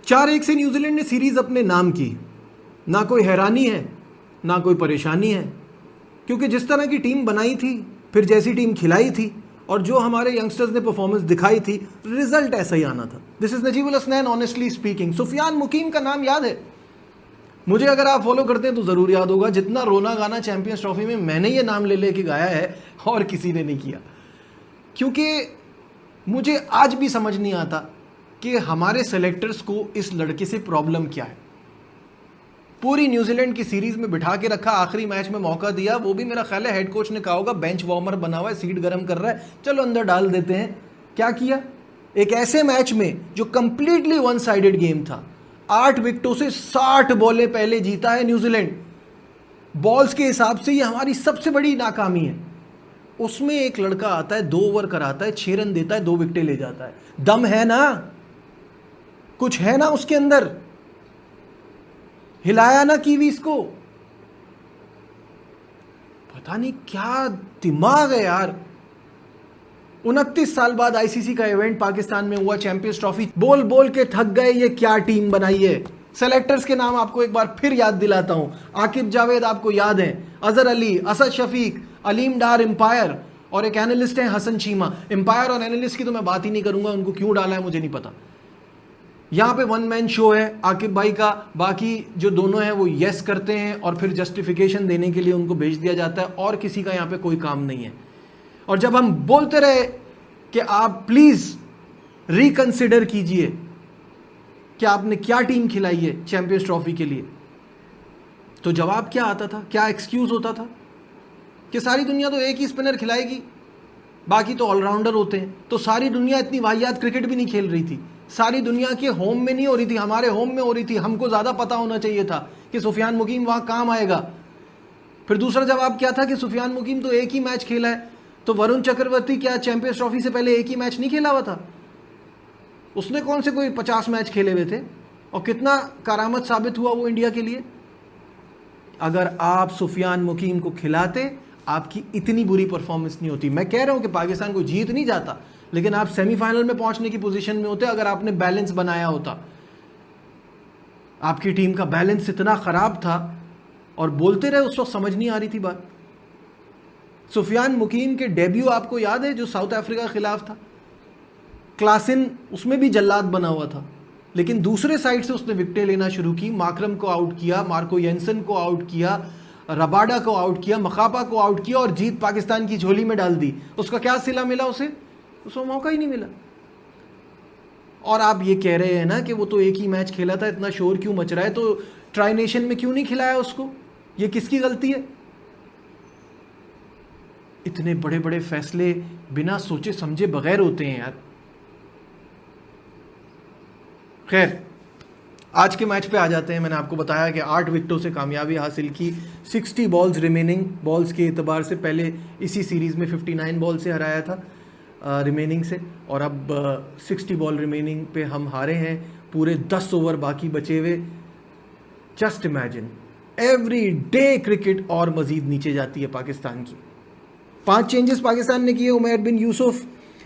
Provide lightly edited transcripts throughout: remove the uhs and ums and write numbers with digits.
4-1 से न्यूजीलैंड ने सीरीज अपने नाम की। ना कोई हैरानी है ना कोई परेशानी है, क्योंकि जिस तरह की टीम बनाई थी, फिर जैसी टीम खिलाई थी और जो हमारे यंगस्टर्स ने परफॉर्मेंस दिखाई थी, रिजल्ट ऐसा ही आना था। This is Najibul Hasnain honestly speaking. Sufiyan Muqeem का नाम याद है मुझे, अगर आप फॉलो करते हैं तो जरूर याद होगा। जितना रोना गाना चैंपियंस ट्रॉफी में मैंने ये नाम ले लेके गाया है और किसी ने नहीं किया, क्योंकि मुझे आज भी समझ नहीं आता कि हमारे सेलेक्टर्स को इस लड़के से प्रॉब्लम क्या है। पूरी न्यूजीलैंड की सीरीज में बिठा के रखा, आखिरी मैच में मौका दिया, वो भी मेरा ख्याल है हेड कोच ने कहा होगा बेंच वार्मर बना हुआ है, सीट गर्म कर रहा है, चलो अंदर डाल देते हैं। क्या किया? एक ऐसे मैच में जो कंप्लीटली वन साइडेड गेम था, 8 विकेटों से 60 बॉलें पहले जीता है न्यूजीलैंड। बॉल्स के हिसाब से ये हमारी सबसे बड़ी नाकामी है। उसमें एक लड़का आता है, 2 ओवर कराता है, 6 रन देता है, 2 विकेटें ले जाता है। दम है ना, कुछ है ना उसके अंदर। हिलाया ना कीवीज को, पता नहीं क्या दिमाग है यार। 29 साल बाद आईसीसी का इवेंट पाकिस्तान में हुआ, चैंपियंस ट्रॉफी। बोल बोल के थक गए, ये क्या टीम बनाई है। सेलेक्टर्स के नाम आपको एक बार फिर याद दिलाता हूं। आकिब जावेद आपको याद है, अजहर अली, असद शफीक, अलीम डार एम्पायर, और एक एनालिस्ट है हसन चीमा। एम्पायर और एनालिस्ट की तो मैं बात ही नहीं करूंगा, उनको क्यों डाला है मुझे नहीं पता। यहां पे वन मैन शो है आकिब भाई का, बाकी जो दोनों हैं वो यस करते हैं और फिर जस्टिफिकेशन देने के लिए उनको भेज दिया जाता है, और किसी का यहां पे कोई काम नहीं है। और जब हम बोलते रहे कि आप प्लीज रिकंसिडर कीजिए कि आपने क्या टीम खिलाई है चैंपियंस ट्रॉफी के लिए, तो जवाब क्या आता था, क्या एक्सक्यूज होता था कि सारी दुनिया तो एक ही स्पिनर खिलाएगी, बाकी तो ऑलराउंडर होते हैं। तो सारी दुनिया इतनी वाहियात क्रिकेट भी नहीं खेल रही थी, सारी दुनिया के होम में नहीं हो रही थी, हमारे होम में हो रही थी। हमको ज्यादा पता होना चाहिए था कि सुफियान मुकीम वहां काम आएगा। फिर दूसरा जवाब क्या था कि सुफियान मुकीम तो एक ही मैच खेला है, तो वरुण चक्रवर्ती क्या चैंपियंस ट्रॉफी से पहले एक ही मैच नहीं खेला हुआ था? उसने कौन से कोई 50 मैच खेले हुए थे, और कितना करामत साबित हुआ वो इंडिया के लिए। अगर आप सुफियान मुकीम को खिलाते, आपकी इतनी बुरी परफॉर्मेंस नहीं होती। मैं कह रहा हूं कि पाकिस्तान को जीत नहीं जाता, लेकिन आप सेमीफाइनल में पहुंचने की पोजीशन में होते अगर आपने बैलेंस बनाया होता। आपकी टीम का बैलेंस इतना खराब था, और बोलते रहे, उस वक्त समझ नहीं आ रही थी बात। सुफियान मुकीम के डेब्यू आपको याद है जो साउथ अफ्रीका के खिलाफ था, क्लासिन उसमें भी जल्लाद बना हुआ था, लेकिन दूसरे साइड से उसने विकेटें लेना शुरू की। माकरम को आउट किया, मार्को येंसन को आउट किया, रबाडा को आउट किया, मखापा को आउट किया, और जीत पाकिस्तान की झोली में डाल दी। उसका क्या सिला मिला उसे? उसको मौका ही नहीं मिला। और आप ये कह रहे हैं ना कि वो तो एक ही मैच खेला था, इतना शोर क्यों मच रहा है, तो ट्राई नेशन में क्यों नहीं खिलाया उसको? ये किसकी गलती है? इतने बड़े बड़े फैसले बिना सोचे समझे बगैर होते हैं यार। खैर, आज के मैच पे आ जाते हैं। मैंने आपको बताया कि 8 विकेटों से कामयाबी हासिल की, 60 बॉल्स रिमेनिंग। बॉल्स के एतबार से पहले इसी सीरीज में 59 बॉल से हराया था रिमेनिंग से, और अब 60 बॉल रिमेनिंग पे हम हारे हैं। पूरे 10 ओवर बाकी बचे हुए। Just imagine, every day cricket और मजीद नीचे जाती है पाकिस्तान की। 5 चेंजेस पाकिस्तान ने किए। उमैर बिन यूसुफ,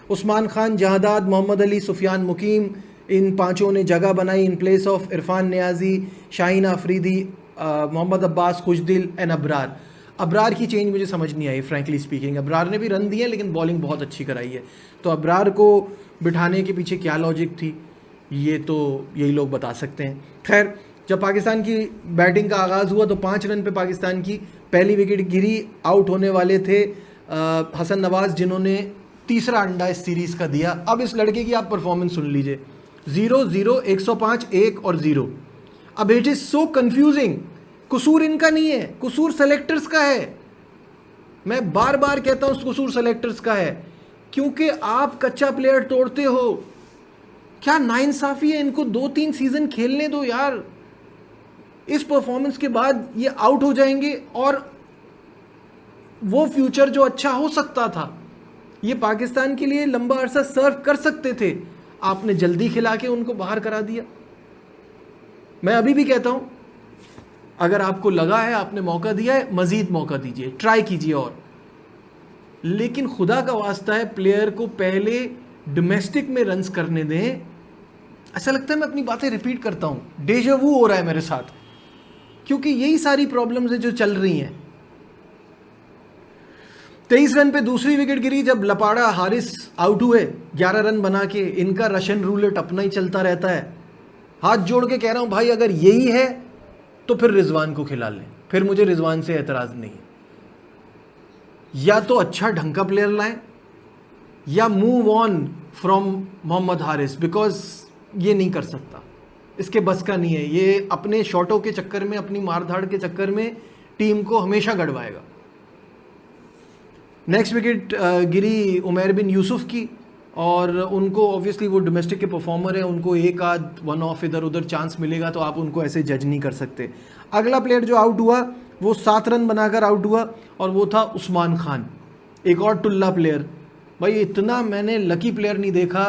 उस्मान खान, जहादाद, मोहम्मद अली, सुफियान मुकीम, इन 5 ने जगह बनाई in place of Irfan Niazi, Shaheen Afridi, Mohammad Abbas, Khushdil and Abrar. Abrar की चेंज मुझे समझ नहीं आई फ्रैंकली स्पीकिंग। अबरार ने भी रन दिए लेकिन बॉलिंग बहुत अच्छी कराई है, तो अबरार को बिठाने के पीछे क्या लॉजिक थी, ये तो यही लोग बता सकते हैं। खैर, जब पाकिस्तान की बैटिंग का आगाज़ हुआ तो 5 रन पे पाकिस्तान की पहली विकेट गिरी। आउट होने वाले थे हसन नवाज, जिन्होंने तीसरा अंडा इस सीरीज़ का दिया। अब इस लड़के की आप परफॉर्मेंस सुन लीजिए, 0-0, 105, 1 और 0। अब इट इज़ सो कन्फ्यूजिंग। कसूर इनका नहीं है, कसूर सेलेक्टर्स का है। मैं बार बार कहता हूं कसूर सेलेक्टर्स का है, क्योंकि आप कच्चा प्लेयर तोड़ते हो। क्या नाइंसाफी है, इनको 2-3 सीजन खेलने दो यार। इस परफॉर्मेंस के बाद ये आउट हो जाएंगे, और वो फ्यूचर जो अच्छा हो सकता था, ये पाकिस्तान के लिए लंबा अरसा सर्व कर सकते थे, आपने जल्दी खिला के उनको बाहर करा दिया। मैं अभी भी कहता हूं, अगर आपको लगा है आपने मौका दिया है, मजीद मौका दीजिए, ट्राई कीजिए और। लेकिन खुदा का वास्ता है, प्लेयर को पहले डोमेस्टिक में रन्स करने दें, ऐसा लगता है मैं अपनी बातें रिपीट करता हूँ, डेजा वू हो रहा है मेरे साथ, क्योंकि यही सारी प्रॉब्लम्स है जो चल रही हैं। 23 रन पे दूसरी विकेट गिरी जब लपाड़ा हारिस आउट हुए 11 रन बना के। इनका रशियन रूलेट अपना ही चलता रहता है। हाथ जोड़ के कह रहा हूं भाई, अगर यही है तो फिर रिजवान को खिला लें, फिर मुझे रिजवान से एतराज नहीं है। या तो अच्छा ढंग का प्लेयर लाएं या move on from Mohammad Haris, because ये नहीं कर सकता, इसके बस का नहीं है। ये अपने शॉटों के चक्कर में, अपनी मारधाड़ के चक्कर में टीम को हमेशा गड़वाएगा। नेक्स्ट विकेट गिरी उमैर बिन यूसुफ की, और उनको ऑब्वियसली वो डोमेस्टिक के परफॉर्मर है, उनको एक आध वन ऑफ इधर उधर चांस मिलेगा, तो आप उनको ऐसे जज नहीं कर सकते। अगला प्लेयर जो आउट हुआ वो 7 रन बनाकर आउट हुआ, और वो था उस्मान खान, एक और टुल्ला प्लेयर। भाई इतना मैंने लकी प्लेयर नहीं देखा।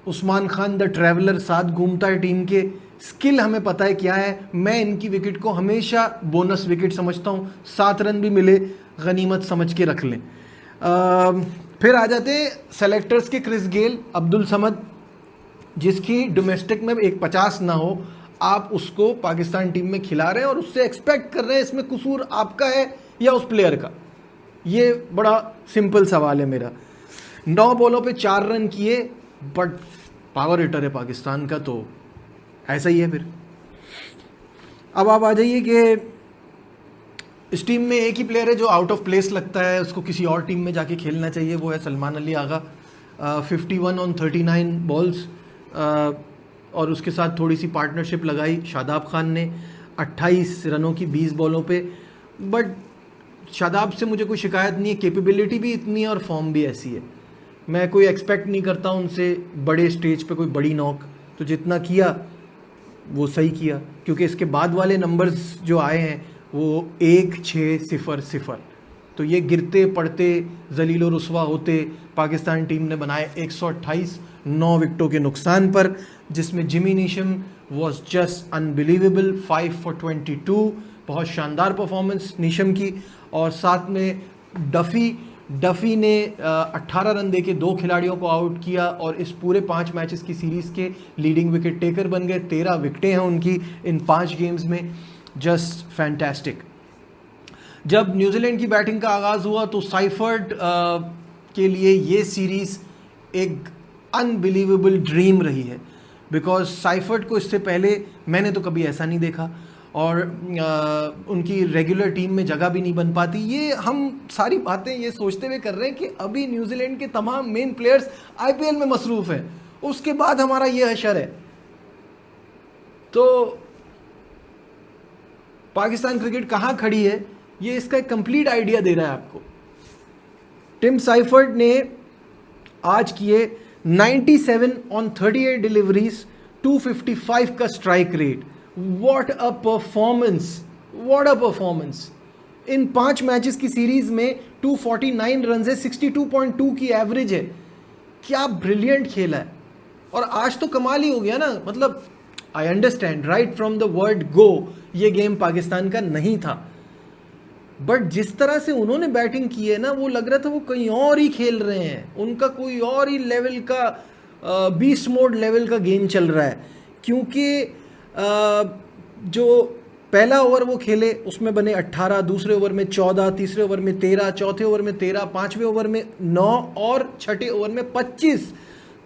उस्मान खान द ट्रैवलर साथ घूमता है टीम के, स्किल हमें पता है क्या है। मैं इनकी विकेट को हमेशा बोनस विकेट समझता हूँ, 7 रन भी मिले गनीमत समझ के रख लें। फिर आ जाते सेलेक्टर्स के क्रिस गेल, अब्दुल समद, जिसकी डोमेस्टिक में एक 50 ना हो, आप उसको पाकिस्तान टीम में खिला रहे हैं और उससे एक्सपेक्ट कर रहे हैं। इसमें कसूर आपका है या उस प्लेयर का? ये बड़ा सिंपल सवाल है मेरा। 9 बॉलों पे 4 रन किए, बट पावर हिटर है पाकिस्तान का, तो ऐसा ही है फिर। अब आप आ जाइए कि इस टीम में एक ही प्लेयर है जो आउट ऑफ प्लेस लगता है, उसको किसी और टीम में जाके खेलना चाहिए, वो है सलमान अली आगा। 51 ऑन 39 बॉल्स, और उसके साथ थोड़ी सी पार्टनरशिप लगाई शादाब खान ने 28 रनों की 20 बॉलों पे। बट शादाब से मुझे कोई शिकायत नहीं है, कैपेबिलिटी भी इतनी है और फॉर्म भी ऐसी है। मैं कोई एक्सपेक्ट नहीं करता उनसे बड़े स्टेज पे कोई बड़ी नॉक, तो जितना किया वो सही किया, क्योंकि इसके बाद वाले नंबर्स जो आए हैं वो 1-6-0-0, तो ये गिरते पड़ते जलील और रुस्वा होते पाकिस्तान टीम ने बनाए 128 9 विकेटों के नुकसान पर, जिसमें Jimmy Neesham was just unbelievable, 5 for 22, बहुत शानदार परफॉर्मेंस नीशम की। और साथ में डफ़ी ने 18 रन देके 2 खिलाड़ियों को आउट किया, और इस पूरे 5 मैचेस की सीरीज़ के लीडिंग विकेट टेकर बन गए। 13 विकेटें हैं उनकी इन 5 गेम्स में, जस्ट फैंटास्टिक। जब न्यूजीलैंड की बैटिंग का आगाज़ हुआ तो साइफर्ड के लिए ये सीरीज़ एक अनबिलीवेबल ड्रीम रही है, बिकॉज साइफर्ड को इससे पहले मैंने तो कभी ऐसा नहीं देखा, और उनकी रेगुलर टीम में जगह भी नहीं बन पाती। ये हम सारी बातें ये सोचते हुए कर रहे हैं कि अभी न्यूजीलैंड के तमाम मेन प्लेयर्स आईपीएल में मसरूफ़ हैं, उसके बाद हमारा ये हशर है। तो पाकिस्तान क्रिकेट कहाँ खड़ी है, ये इसका एक कंप्लीट आइडिया दे रहा है आपको। टिम साइफर्ड ने आज किए 97 ऑन 38 डिलीवरीज, 255 का strike rate. What a performance, what a performance. In 5 matches की सीरीज में 249 रन है, 62.2 की एवरेज है। क्या ब्रिलियंट खेला है। और आज तो कमाल ही हो गया ना, मतलब I understand right from the word go ये गेम पाकिस्तान का नहीं था, बट जिस तरह से उन्होंने बैटिंग की है ना, वो लग रहा था वो कहीं और ही खेल रहे हैं, उनका कोई और ही लेवल का बीस्ट मोड लेवल का गेम चल रहा है। क्योंकि जो पहला ओवर वो खेले उसमें बने 18, दूसरे ओवर में 14, तीसरे ओवर में 13, चौथे ओवर में 13, पांचवें ओवर में 9 और छठे ओवर में 25।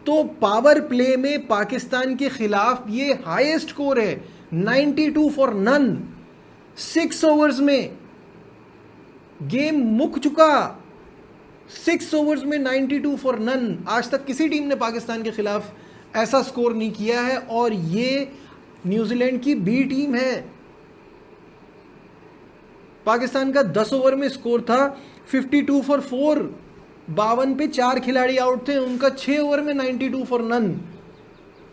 तो पावर प्ले में पाकिस्तान के खिलाफ ये हाईएस्ट स्कोर है, 92 फॉर नन। 6 ओवर्स में गेम मुक चुका, 6 ओवर्स में 92 फॉर नन। आज तक किसी टीम ने पाकिस्तान के खिलाफ ऐसा स्कोर नहीं किया है, और ये न्यूजीलैंड की बी टीम है। पाकिस्तान का 10 ओवर में स्कोर था 52 फॉर 4, 52 पे 4 खिलाड़ी आउट थे, उनका 6 ओवर में 92 फॉर नन।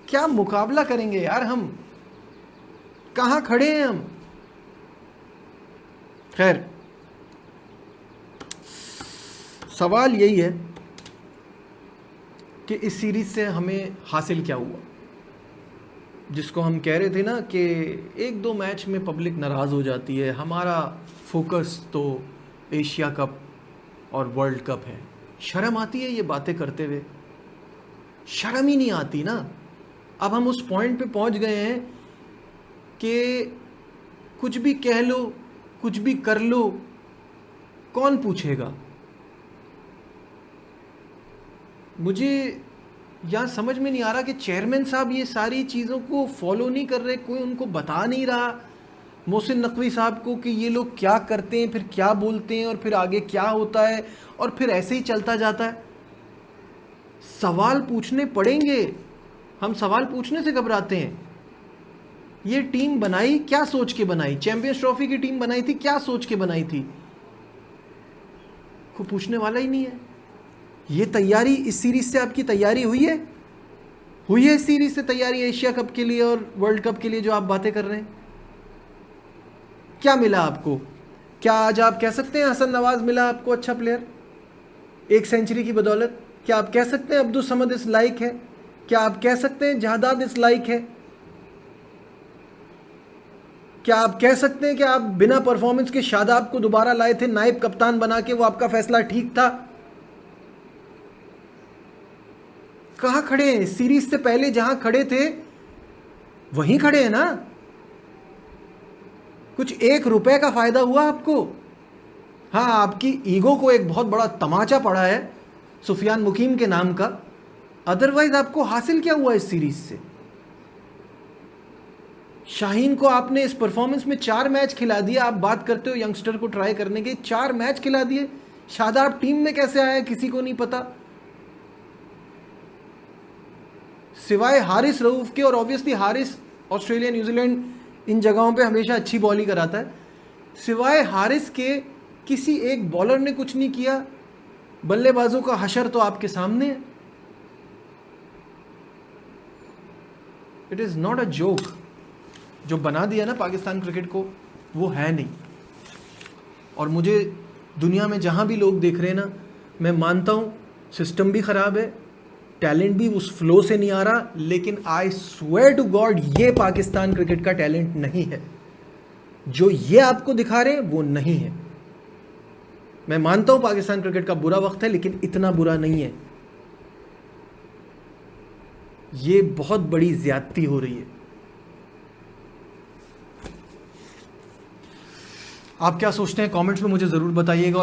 क्या मुकाबला करेंगे यार, हम कहां खड़े हैं हम। खैर, सवाल यही है कि इस सीरीज से हमें हासिल क्या हुआ, जिसको हम कह रहे थे ना कि 1-2 मैच में पब्लिक नाराज़ हो जाती है। हमारा फोकस तो एशिया कप और वर्ल्ड कप है। शर्म आती है ये बातें करते हुए, शर्म ही नहीं आती ना। अब हम उस पॉइंट पे पहुंच गए हैं कि कुछ भी कह लो, कुछ भी कर लो, कौन पूछेगा। मुझे यहाँ समझ में नहीं आ रहा कि चेयरमैन साहब ये सारी चीज़ों को फॉलो नहीं कर रहे, कोई उनको बता नहीं रहा मोहसिन नकवी साहब को कि ये लोग क्या करते हैं, फिर क्या बोलते हैं और फिर आगे क्या होता है, और फिर ऐसे ही चलता जाता है। सवाल पूछने पड़ेंगे, हम सवाल पूछने से घबराते हैं। ये टीम बनाई क्या सोच के बनाई? चैंपियंस ट्रॉफी की टीम बनाई थी, क्या सोच के बनाई थी? को पूछने वाला ही नहीं है। ये तैयारी, इस सीरीज से आपकी तैयारी हुई है? हुई है इस सीरीज से तैयारी एशिया कप के लिए और वर्ल्ड कप के लिए जो आप बातें कर रहे हैं? क्या मिला आपको? क्या आज आप कह सकते हैं हसन नवाज मिला आपको अच्छा प्लेयर 1 सेंचुरी की बदौलत? क्या आप कह सकते हैं अब्दुल समद इस लायक है? क्या आप कह सकते हैं जहादाद इस लायक है? क्या आप कह सकते हैं कि आप बिना परफॉर्मेंस के शादाब को दोबारा लाए थे नायब कप्तान बना के, वो आपका फैसला ठीक था? कहां खड़े हैं? सीरीज से पहले जहां खड़े थे वहीं खड़े हैं ना? कुछ 1 रुपए का फायदा हुआ आपको? हाँ, आपकी ईगो को एक बहुत बड़ा तमाचा पड़ा है सुफियान मुकीम के नाम का, अदरवाइज आपको हासिल क्या हुआ इस सीरीज से? शाहीन को आपने इस परफॉर्मेंस में 4 मैच खिला दिया। आप बात करते हो यंगस्टर को ट्राई करने के, 4 मैच खिला दिए। शादाब टीम में कैसे आया किसी को नहीं पता, सिवाय हारिस रऊफ के। और ऑब्वियसली हारिस ऑस्ट्रेलिया, न्यूजीलैंड इन जगहों पे हमेशा अच्छी बॉलिंग कराता है। सिवाय हारिस के किसी एक बॉलर ने कुछ नहीं किया। बल्लेबाजों का हशर तो आपके सामने है। It is not a joke. जो बना दिया ना पाकिस्तान क्रिकेट को, वो है नहीं। और मुझे दुनिया में जहां भी लोग देख रहे हैं ना, मैं मानता हूं सिस्टम भी खराब है, टैलेंट भी उस फ्लो से नहीं आ रहा, लेकिन आई स्वेयर टू गॉड ये पाकिस्तान क्रिकेट का टैलेंट नहीं है। जो ये आपको दिखा रहे हैं वो नहीं है। मैं मानता हूं पाकिस्तान क्रिकेट का बुरा वक्त है, लेकिन इतना बुरा नहीं है। ये बहुत बड़ी ज्यादती हो रही है। आप क्या सोचते हैं कमेंट्स में मुझे जरूर बताइएगा।